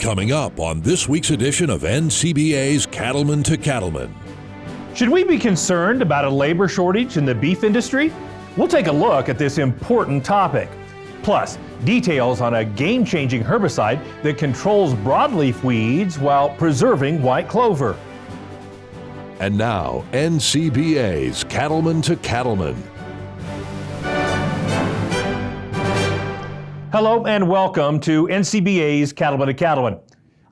Coming up on this week's edition of NCBA's Cattlemen to Cattlemen. Should we be concerned about a labor shortage in the beef industry? We'll take a look at this important topic. Plus, details on a game-changing herbicide that controls broadleaf weeds while preserving white clover. And now, NCBA's Cattlemen to Cattlemen. Hello and welcome to NCBA's Cattlemen to Cattlemen.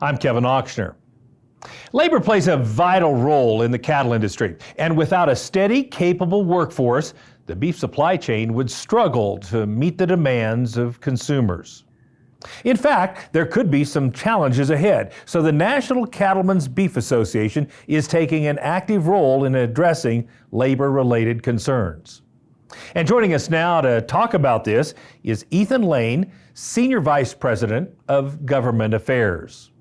I'm Kevin Ochsner. Labor plays a vital role in the cattle industry, and without a steady, capable workforce, the beef supply chain would struggle to meet the demands of consumers. In fact, there could be some challenges ahead, so the National Cattlemen's Beef Association is taking an active role in addressing labor-related concerns. And joining us now to talk about this is Ethan Lane, Senior Vice President of Government Affairs.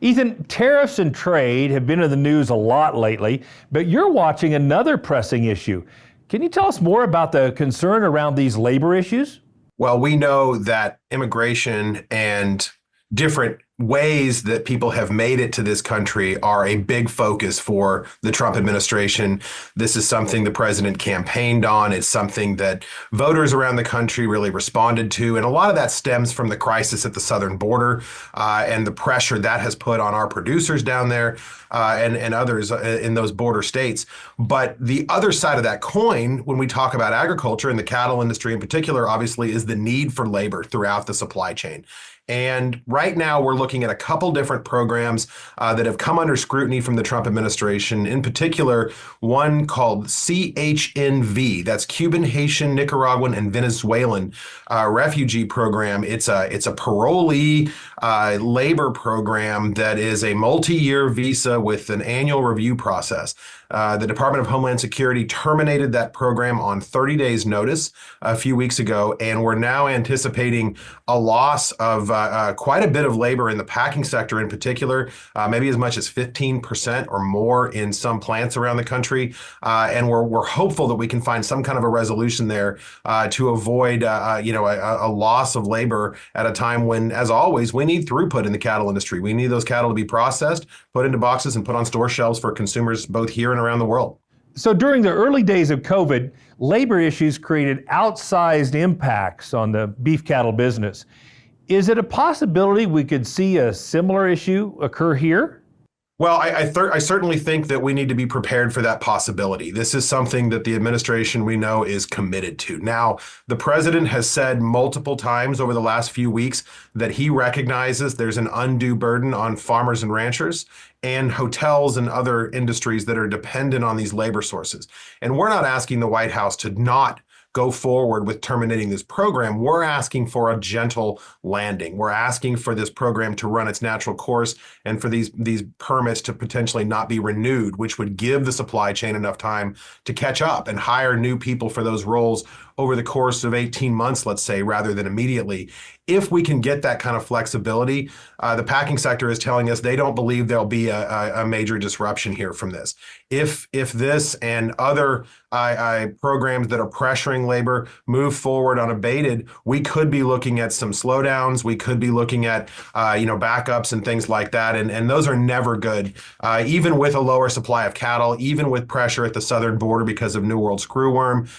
Ethan, tariffs and trade have been in the news a lot lately, but you're watching another pressing issue. Can you tell us more about the concern around these labor issues? Well, we know that immigration and different ways that people have made it to this country are a big focus for the Trump administration. This is something the president campaigned on. It's something that voters around the country really responded to. And a lot of that stems from the crisis at the southern border and the pressure that has put on our producers down there and others in those border states. But the other side of that coin, when we talk about agriculture and the cattle industry in particular, obviously, is the need for labor throughout the supply chain. And right now, we're looking at a couple different programs that have come under scrutiny from the Trump administration. In particular, one called CHNV, that's Cuban, Haitian, Nicaraguan, and Venezuelan refugee program. It's a parolee labor program that is a multi-year visa with an annual review process. The Department of Homeland Security terminated that program on 30 days notice a few weeks ago, and we're now anticipating a loss of quite a bit of labor in the packing sector in particular, maybe as much as 15% or more in some plants around the country. And we're hopeful that we can find some kind of a resolution there to avoid a loss of labor at a time when, as always, we need throughput in the cattle industry. We need those cattle to be processed, put into boxes, and put on store shelves for consumers both here and around the world. So during the early days of COVID, labor issues created outsized impacts on the beef cattle business. Is it a possibility we could see a similar issue occur here? Well, I certainly think that we need to be prepared for that possibility. This is something that the administration we know is committed to. Now, the president has said multiple times over the last few weeks that he recognizes there's an undue burden on farmers and ranchers and hotels and other industries that are dependent on these labor sources. And we're not asking the White House to not go forward with terminating this program. We're asking for a gentle landing. We're asking for this program to run its natural course and for these permits to potentially not be renewed, which would give the supply chain enough time to catch up and hire new people for those roles over the course of 18 months, let's say, rather than immediately. If we can get that kind of flexibility, the packing sector is telling us they don't believe there'll be a major disruption here from this. If this and other programs that are pressuring labor move forward unabated, we could be looking at some slowdowns. We could be looking at backups and things like that, and those are never good. Even with a lower supply of cattle, even with pressure at the southern border because of New World screwworm,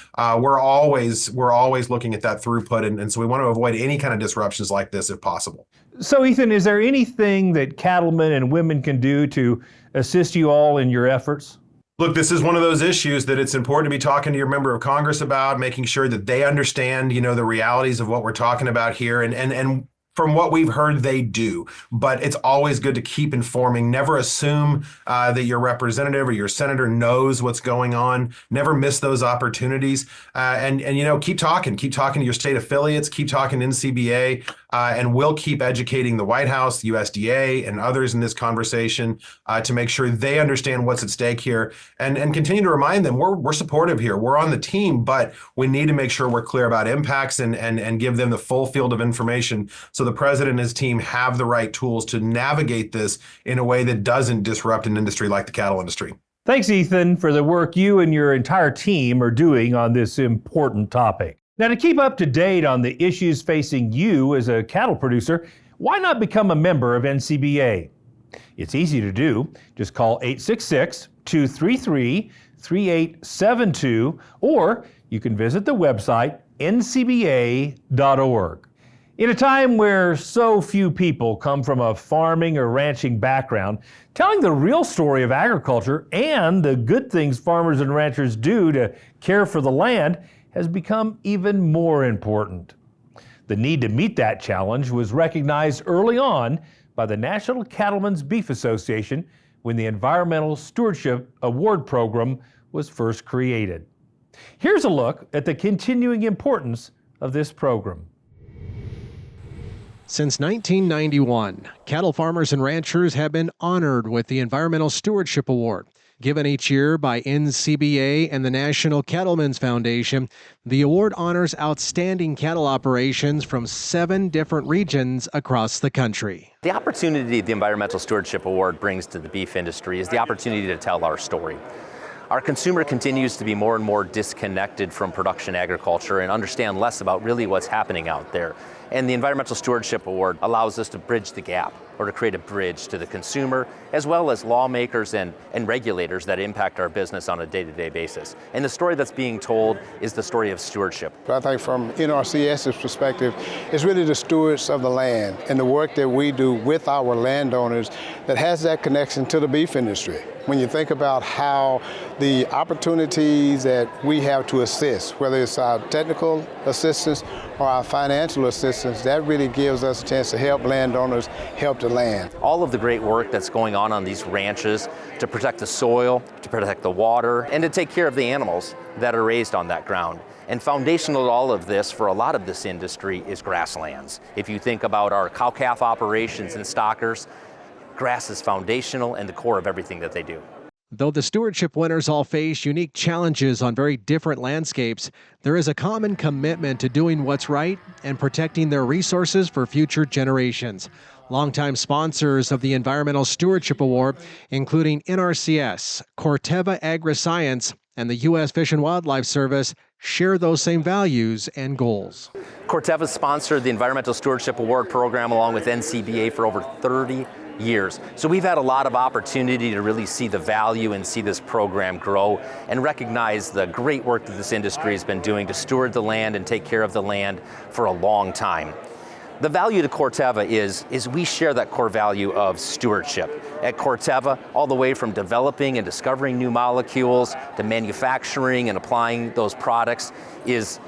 we're always looking at that throughput, and so we want to avoid any kind of disruptions like this if possible. So Ethan, is there anything that cattlemen and women can do to assist you all in your efforts? Look, this is one of those issues that it's important to be talking to your member of Congress about, making sure that they understand, the realities of what we're talking about here. And from what we've heard, they do. But it's always good to keep informing. Never assume that your representative or your senator knows what's going on. Never miss those opportunities. And keep talking. Keep talking to your state affiliates. Keep talking to NCBA. And we'll keep educating the White House, the USDA, and others in this conversation to make sure they understand what's at stake here and continue to remind them we're supportive here. We're on the team, but we need to make sure we're clear about impacts and give them the full field of information so the president and his team have the right tools to navigate this in a way that doesn't disrupt an industry like the cattle industry. Thanks, Ethan, for the work you and your entire team are doing on this important topic. Now, to keep up to date on the issues facing you as a cattle producer, why not become a member of NCBA? It's easy to do. Just call 866-233-3872, or you can visit the website ncba.org. In a time where so few people come from a farming or ranching background, telling the real story of agriculture and the good things farmers and ranchers do to care for the land has become even more important. The need to meet that challenge was recognized early on by the National Cattlemen's Beef Association when the Environmental Stewardship Award Program was first created. Here's a look at the continuing importance of this program. Since 1991, cattle farmers and ranchers have been honored with the Environmental Stewardship Award. Given each year by NCBA and the National Cattlemen's Foundation, the award honors outstanding cattle operations from 7 different regions across the country. The opportunity the Environmental Stewardship Award brings to the beef industry is the opportunity to tell our story. Our consumer continues to be more and more disconnected from production agriculture and understand less about really what's happening out there. And the Environmental Stewardship Award allows us to bridge the gap, or to create a bridge to the consumer, as well as lawmakers and regulators that impact our business on a day-to-day basis. And the story that's being told is the story of stewardship. I think from NRCS's perspective, it's really the stewards of the land and the work that we do with our landowners that has that connection to the beef industry. When you think about how the opportunities that we have to assist, whether it's our technical assistance or our financial assistance, that really gives us a chance to help landowners help the land. All of the great work that's going on these ranches to protect the soil, to protect the water, and to take care of the animals that are raised on that ground. And foundational to all of this, for a lot of this industry, is grasslands. If you think about our cow-calf operations and stockers, grass is foundational and the core of everything that they do. Though the stewardship winners all face unique challenges on very different landscapes, there is a common commitment to doing what's right and protecting their resources for future generations. Longtime sponsors of the Environmental Stewardship Award, including NRCS, Corteva Agriscience, and the U.S. Fish and Wildlife Service, share those same values and goals. Corteva sponsored the Environmental Stewardship Award program along with NCBA for over 30 years. So we've had a lot of opportunity to really see the value and see this program grow and recognize the great work that this industry has been doing to steward the land and take care of the land for a long time. The value to Corteva is we share that core value of stewardship. At Corteva, all the way from developing and discovering new molecules to manufacturing and applying those products is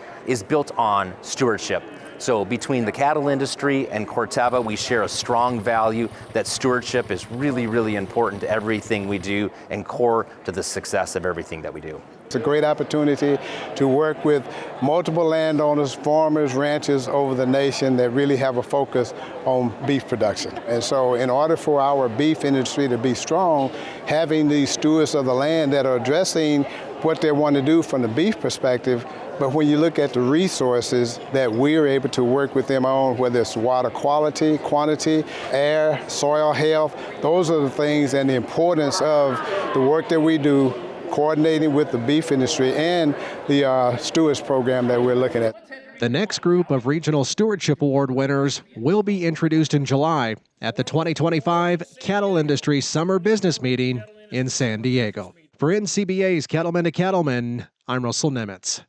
built on stewardship. So between the cattle industry and Corteva, we share a strong value that stewardship is really, really important to everything we do and core to the success of everything that we do. It's a great opportunity to work with multiple landowners, farmers, ranchers over the nation that really have a focus on beef production. And so in order for our beef industry to be strong, having these stewards of the land that are addressing what they want to do from the beef perspective, but when you look at the resources that we're able to work with them on, whether it's water quality, quantity, air, soil health, those are the things and the importance of the work that we do coordinating with the beef industry and the stewards program that we're looking at. The next group of Regional Stewardship Award winners will be introduced in July at the 2025 Cattle Industry Summer Business Meeting in San Diego. For NCBA's Cattlemen to Cattlemen, I'm Russell Nemitz.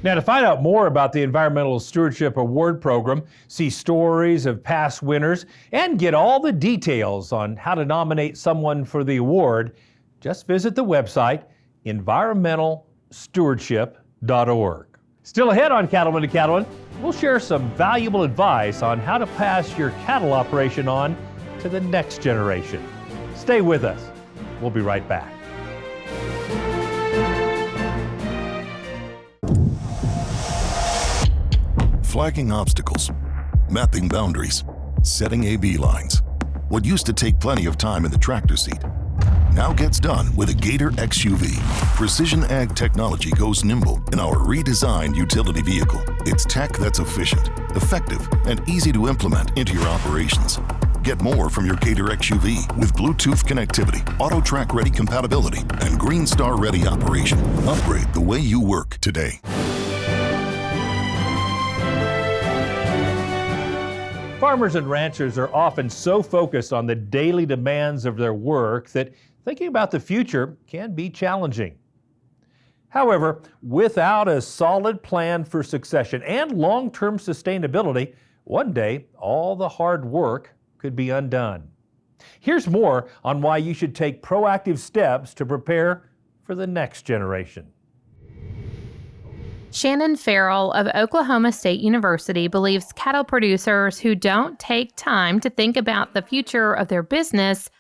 Now, to find out more about the Environmental Stewardship Award Program, see stories of past winners, and get all the details on how to nominate someone for the award, just visit the website environmentalstewardship.org. Still ahead on Cattlemen to Cattlemen, we'll share some valuable advice on how to pass your cattle operation on to the next generation. Stay with us. We'll be right back. Flagging obstacles, mapping boundaries, setting AB lines. What used to take plenty of time in the tractor seat now gets done with a Gator XUV. Precision ag technology goes nimble in our redesigned utility vehicle. It's tech that's efficient, effective, and easy to implement into your operations. Get more from your Gator XUV with Bluetooth connectivity, AutoTrack ready compatibility, and Green Star ready operation. Upgrade the way you work today. Farmers and ranchers are often so focused on the daily demands of their work that thinking about the future can be challenging. However, without a solid plan for succession and long-term sustainability, one day all the hard work could be undone. Here's more on why you should take proactive steps to prepare for the next generation. Shannon Farrell of Oklahoma State University believes cattle producers who don't take time to think about the future of their business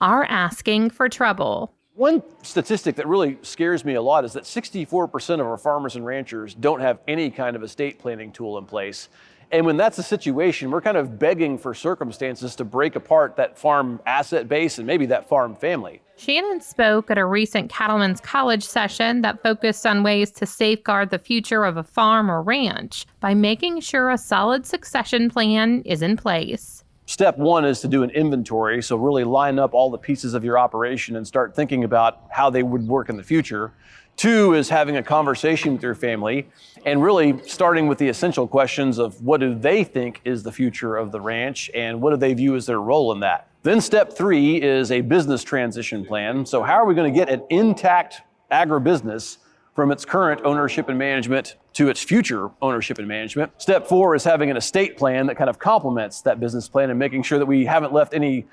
are asking for trouble. One statistic that really scares me a lot is that 64% of our farmers and ranchers don't have any kind of estate planning tool in place. And when that's the situation, we're kind of begging for circumstances to break apart that farm asset base and maybe that farm family. Shannon spoke at a recent Cattlemen's College session that focused on ways to safeguard the future of a farm or ranch by making sure a solid succession plan is in place. Step one is to do an inventory, so really line up all the pieces of your operation and start thinking about how they would work in the future. Two is having a conversation with your family and really starting with the essential questions of what do they think is the future of the ranch and what do they view as their role in that. Then step three is a business transition plan. So how are we going to get an intact agribusiness from its current ownership and management to its future ownership and management? Step four is having an estate plan that kind of complements that business plan and making sure that we haven't left any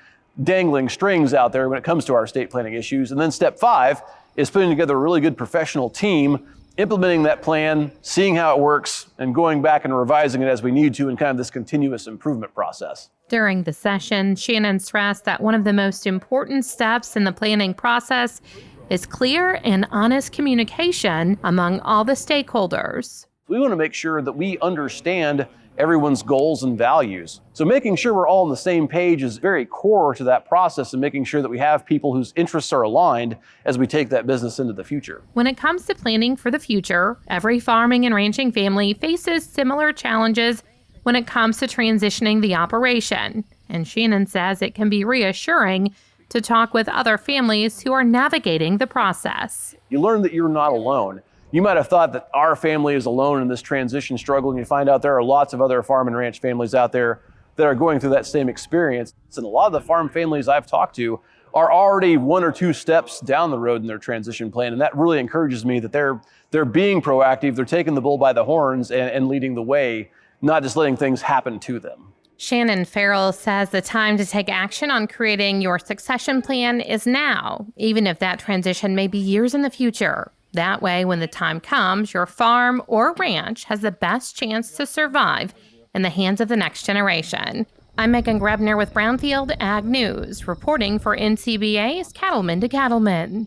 dangling strings out there when it comes to our estate planning issues. And then step five is putting together a really good professional team, implementing that plan, seeing how it works, and going back and revising it as we need to in kind of this continuous improvement process. During the session, Shannon stressed that one of the most important steps in the planning process is clear and honest communication among all the stakeholders. We want to make sure that we understand everyone's goals and values. So making sure we're all on the same page is very core to that process and making sure that we have people whose interests are aligned as we take that business into the future. When it comes to planning for the future, every farming and ranching family faces similar challenges when it comes to transitioning the operation. And Shannon says it can be reassuring to talk with other families who are navigating the process. You learn that you're not alone. You might have thought that our family is alone in this transition struggle, and you find out there are lots of other farm and ranch families out there that are going through that same experience. And a lot of the farm families I've talked to are already one or two steps down the road in their transition plan, and that really encourages me that they're being proactive, they're taking the bull by the horns and leading the way, not just letting things happen to them. Shannon Farrell says the time to take action on creating your succession plan is now, even if that transition may be years in the future. That way, when the time comes, your farm or ranch has the best chance to survive in the hands of the next generation. I'm Megan Grebner with Brownfield Ag News, reporting for NCBA's Cattlemen to Cattlemen.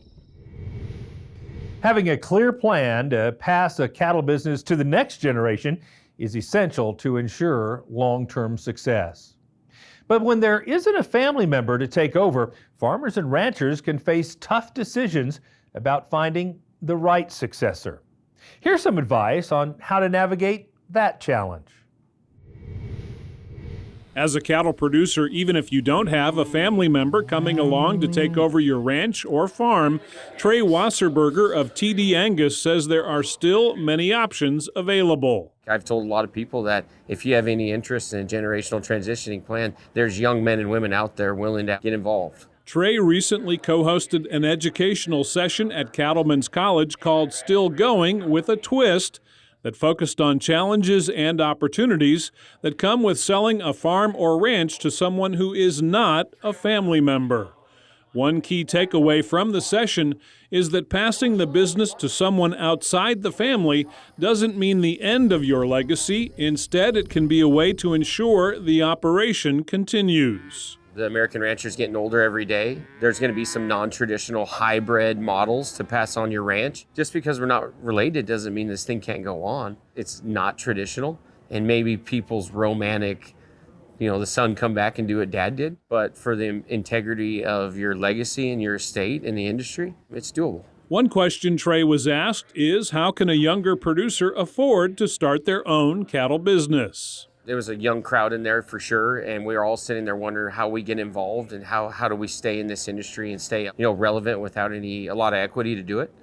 Having a clear plan to pass a cattle business to the next generation is essential to ensure long-term success. But when there isn't a family member to take over, farmers and ranchers can face tough decisions about finding the right successor. Here's some advice on how to navigate that challenge. As a cattle producer, even if you don't have a family member coming along to take over your ranch or farm, Trey Wasserberger of TD Angus says there are still many options available. I've told a lot of people that if you have any interest in a generational transitioning plan, there's young men and women out there willing to get involved. Trey recently co-hosted an educational session at Cattlemen's College called Still Going with a Twist that focused on challenges and opportunities that come with selling a farm or ranch to someone who is not a family member. One key takeaway from the session is that passing the business to someone outside the family doesn't mean the end of your legacy. Instead, it can be a way to ensure the operation continues. The American rancher's getting older every day. There's going to be some non-traditional hybrid models to pass on your ranch. Just because we're not related doesn't mean this thing can't go on. It's not traditional, and maybe people's romantic, the son come back and do what dad did. But for the integrity of your legacy and your estate and the industry, it's doable. One question Trey was asked is, how can a younger producer afford to start their own cattle business? There was a young crowd in there for sure, and we were all sitting there wondering how we get involved and how do we stay in this industry and stay relevant without a lot of equity to do it.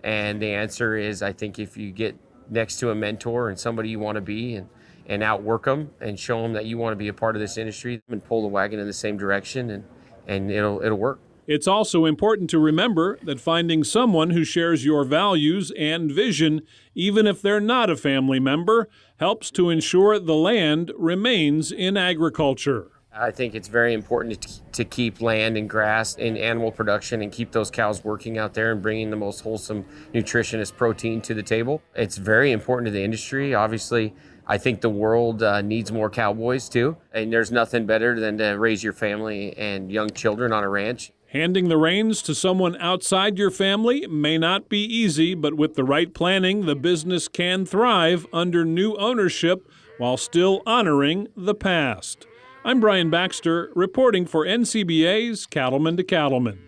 And the answer is, I think if you get next to a mentor and somebody you want to be and outwork them and show them that you want to be a part of this industry and pull the wagon in the same direction, and it'll work. It's also important to remember that finding someone who shares your values and vision, even if they're not a family member, helps to ensure the land remains in agriculture. I think it's very important to keep land and grass and animal production and keep those cows working out there and bringing the most wholesome, nutritious protein to the table. It's very important to the industry. Obviously, I think the world needs more cowboys too, and there's nothing better than to raise your family and young children on a ranch. Handing the reins to someone outside your family may not be easy, but with the right planning, the business can thrive under new ownership while still honoring the past. I'm Brian Baxter, reporting for NCBA's Cattlemen to Cattlemen.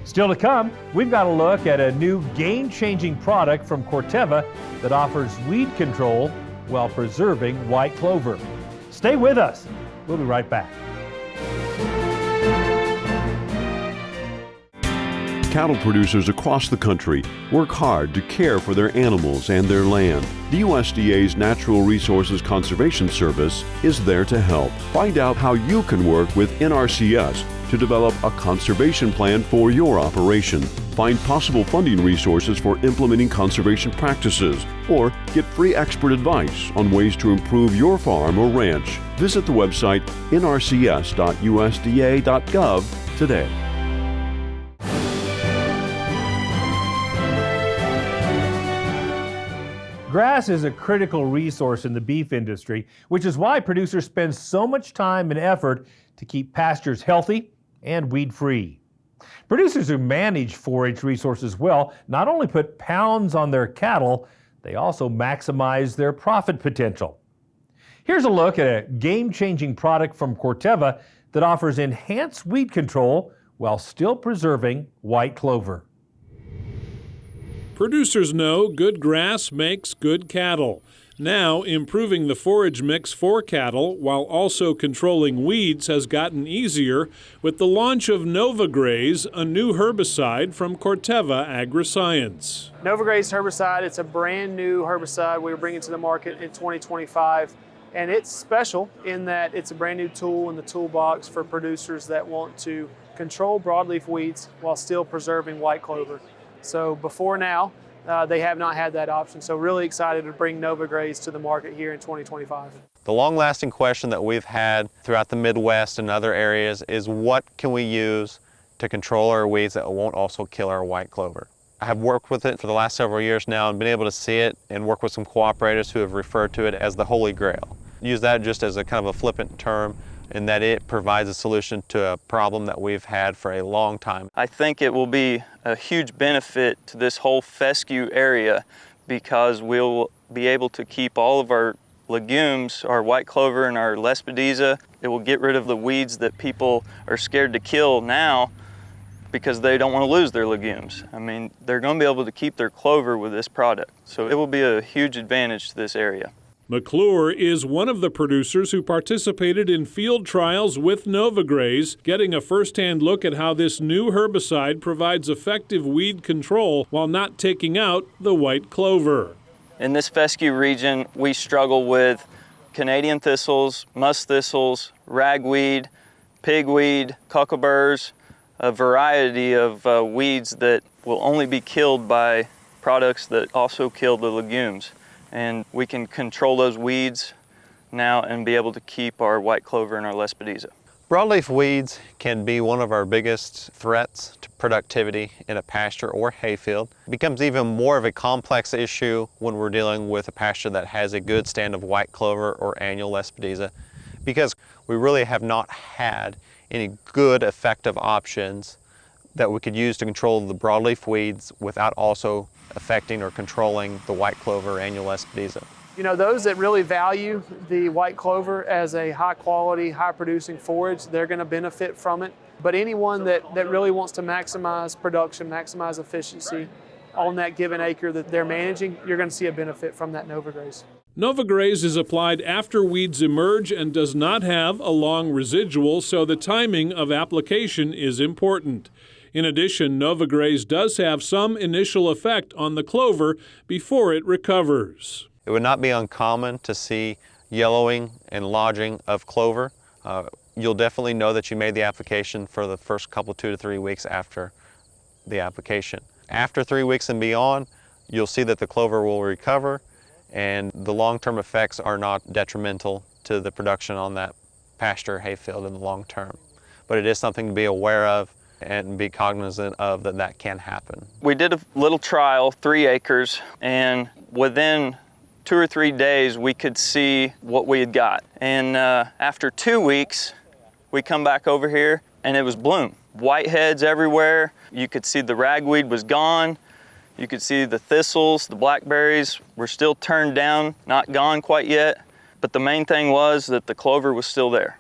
Still to come, we've got a look at a new game-changing product from Corteva that offers weed control while preserving white clover. Stay with us. We'll be right back. Cattle producers across the country work hard to care for their animals and their land. The USDA's Natural Resources Conservation Service is there to help. Find out how you can work with NRCS to develop a conservation plan for your operation. Find possible funding resources for implementing conservation practices, or get free expert advice on ways to improve your farm or ranch. Visit the website nrcs.usda.gov today. Grass is a critical resource in the beef industry, which is why producers spend so much time and effort to keep pastures healthy and weed-free. Producers who manage forage resources well not only put pounds on their cattle, they also maximize their profit potential. Here's a look at a game-changing product from Corteva that offers enhanced weed control while still preserving white clover. Producers know good grass makes good cattle. Now, improving the forage mix for cattle while also controlling weeds has gotten easier with the launch of Novagraze, a new herbicide from Corteva Agriscience. Novagraze herbicide, it's a brand new herbicide we're bringing to the market in 2025. And it's special in that it's a brand new tool in the toolbox for producers that want to control broadleaf weeds while still preserving white clover. So before now, they have not had that option. So really excited to bring Novagraze to the market here in 2025. The long-lasting question that we've had throughout the Midwest and other areas is what can we use to control our weeds that won't also kill our white clover? I have worked with it for the last several years now and been able to see it and work with some cooperators who have referred to it as the Holy Grail. Use that just as a kind of a flippant term, in that it provides a solution to a problem that we've had for a long time. I think it will be a huge benefit to this whole fescue area because we'll be able to keep all of our legumes, our white clover and our lespedeza. It will get rid of the weeds that people are scared to kill now because they don't want to lose their legumes. I mean, they're going to be able to keep their clover with this product. So it will be a huge advantage to this area. McClure is one of the producers who participated in field trials with Novagraze, getting a first-hand look at how this new herbicide provides effective weed control while not taking out the white clover. In this fescue region, we struggle with Canadian thistles, musk thistles, ragweed, pigweed, cuckleburrs, a variety of weeds that will only be killed by products that also kill the legumes. And we can control those weeds now and be able to keep our white clover and our lespedeza. Broadleaf weeds can be one of our biggest threats to productivity in a pasture or hayfield. It becomes even more of a complex issue when we're dealing with a pasture that has a good stand of white clover or annual lespedeza, because we really have not had any good effective options that we could use to control the broadleaf weeds without also affecting or controlling the white clover annual lespedeza. You know, those that really value the white clover as a high quality, high producing forage, they're going to benefit from it. But anyone that really wants to maximize production, maximize efficiency on that given acre that they're managing, you're going to see a benefit from that Novagraze. Novagraze is applied after weeds emerge and does not have a long residual, so the timing of application is important. In addition, Novagraze does have some initial effect on the clover before it recovers. it would not be uncommon to see yellowing and lodging of clover. You'll definitely know that you made the application for the first couple 2 to 3 weeks after the application. After 3 weeks and beyond, you'll see that the clover will recover and the long-term effects are not detrimental to the production on that pasture hayfield in the long term. But it is something to be aware of and be cognizant of that can happen. We did a little trial, 3 acres, and within 2 or 3 days we could see what we had got. And after 2 weeks, we come back over here and it was bloom. Whiteheads everywhere. You could see the ragweed was gone. You could see the thistles, the blackberries were still turned down, not gone quite yet. But the main thing was that the clover was still there.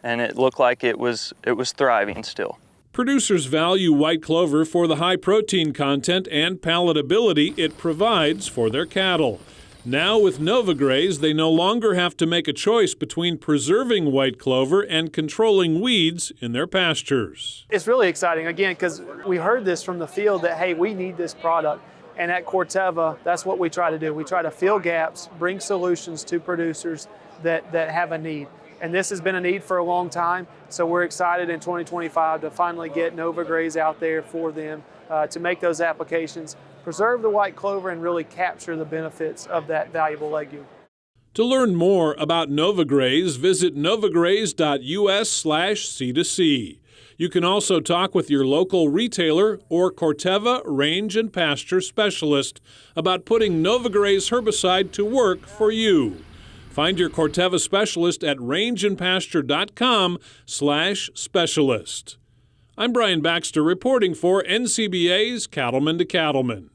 And it looked like it was thriving still. Producers value white clover for the high protein content and palatability it provides for their cattle. Now with Novagraze, they no longer have to make a choice between preserving white clover and controlling weeds in their pastures. It's really exciting, again, because we heard this from the field that, hey, we need this product. And at Corteva, that's what we try to do. We try to fill gaps, bring solutions to producers that have a need. And this has been a need for a long time, so we're excited in 2025 to finally get Novagraze out there for them to make those applications, preserve the white clover, and really capture the benefits of that valuable legume. To learn more about Novagraze, visit novagraze.us/C2C. You can also talk with your local retailer or Corteva Range and Pasture Specialist about putting Novagraze herbicide to work for you. Find your Corteva specialist at rangeandpasture.com/specialist. I'm Brian Baxter reporting for NCBA's Cattlemen to Cattlemen.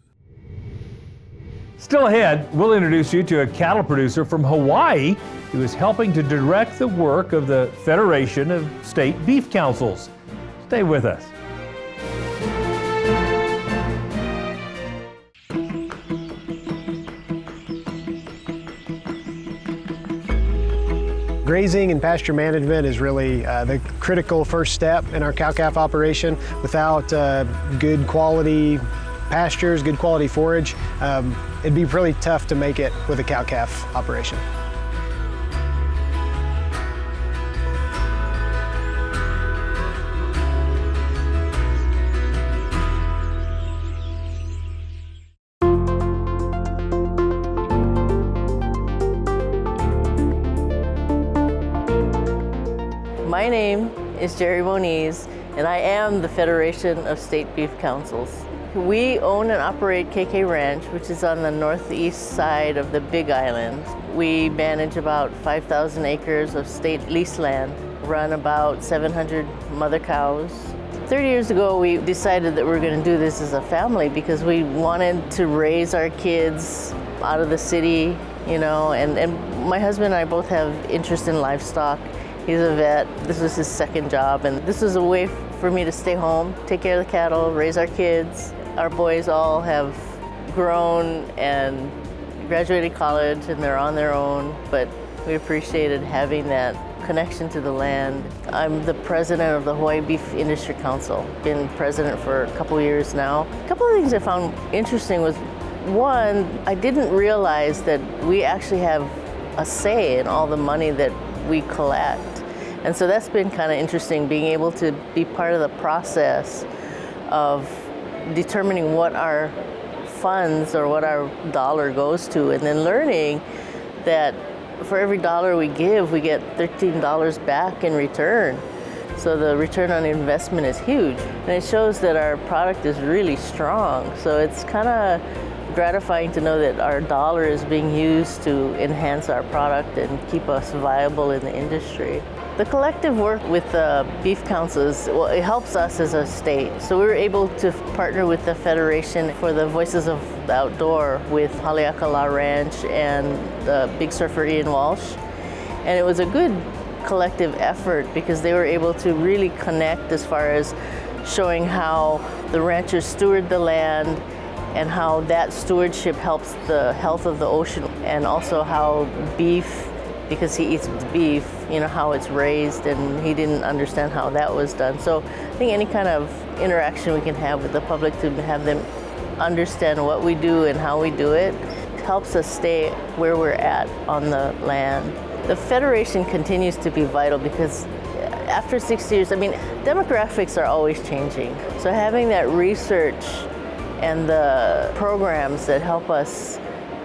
Still ahead, we'll introduce you to a cattle producer from Hawaii who is helping to direct the work of the Federation of State Beef Councils. Stay with us. Grazing and pasture management is really the critical first step in our cow-calf operation. Without good quality pastures, good quality forage, it'd be really tough to make it with a cow-calf operation. My name is Jerry Moniz, and I am the Federation of State Beef Councils. We own and operate KK Ranch, which is on the northeast side of the Big Island. We manage about 5,000 acres of state lease land, run about 700 mother cows. 30 years ago, we decided that we were going to do this as a family because we wanted to raise our kids out of the city, you know, and my husband and I both have interest in livestock. He's a vet. This was his second job, and this was a way for me to stay home, take care of the cattle, raise our kids. Our boys all have grown and graduated college, and they're on their own, but we appreciated having that connection to the land. I'm the president of the Hawaii Beef Industry Council. Been president for a couple years now. A couple of things I found interesting was, one, I didn't realize that we actually have a say in all the money that we collect. And so that's been kind of interesting, being able to be part of the process of determining what our funds or what our dollar goes to, and then learning that for every dollar we give, we get $13 back in return. So the return on investment is huge. And it shows that our product is really strong. So it's kind of gratifying to know that our dollar is being used to enhance our product and keep us viable in the industry. The collective work with the beef councils, well, it helps us as a state. So we were able to partner with the Federation for the Voices of the Outdoor with Haleakala Ranch and the Big Surfer Ian Walsh. And it was a good collective effort because they were able to really connect as far as showing how the ranchers steward the land and how that stewardship helps the health of the ocean, and also how beef, because he eats beef, you know, how it's raised, and he didn't understand how that was done. So I think any kind of interaction we can have with the public to have them understand what we do and how we do it helps us stay where we're at on the land. The Federation continues to be vital because after 6 years, I mean, demographics are always changing. So having that research and the programs that help us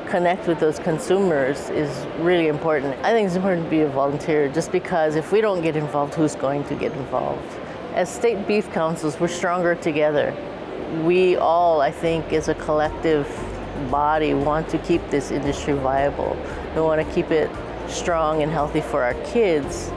connect with those consumers is really important. I think it's important to be a volunteer just because if we don't get involved, who's going to get involved? As state beef councils, we're stronger together. We all, I think, as a collective body, want to keep this industry viable. We want to keep it strong and healthy for our kids.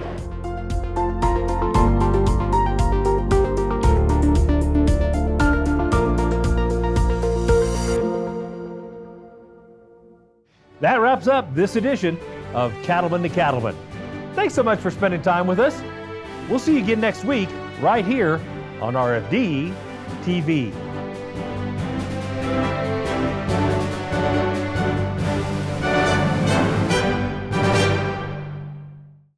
That wraps up this edition of Cattlemen to Cattlemen. Thanks so much for spending time with us. We'll see you again next week, right here on RFD TV.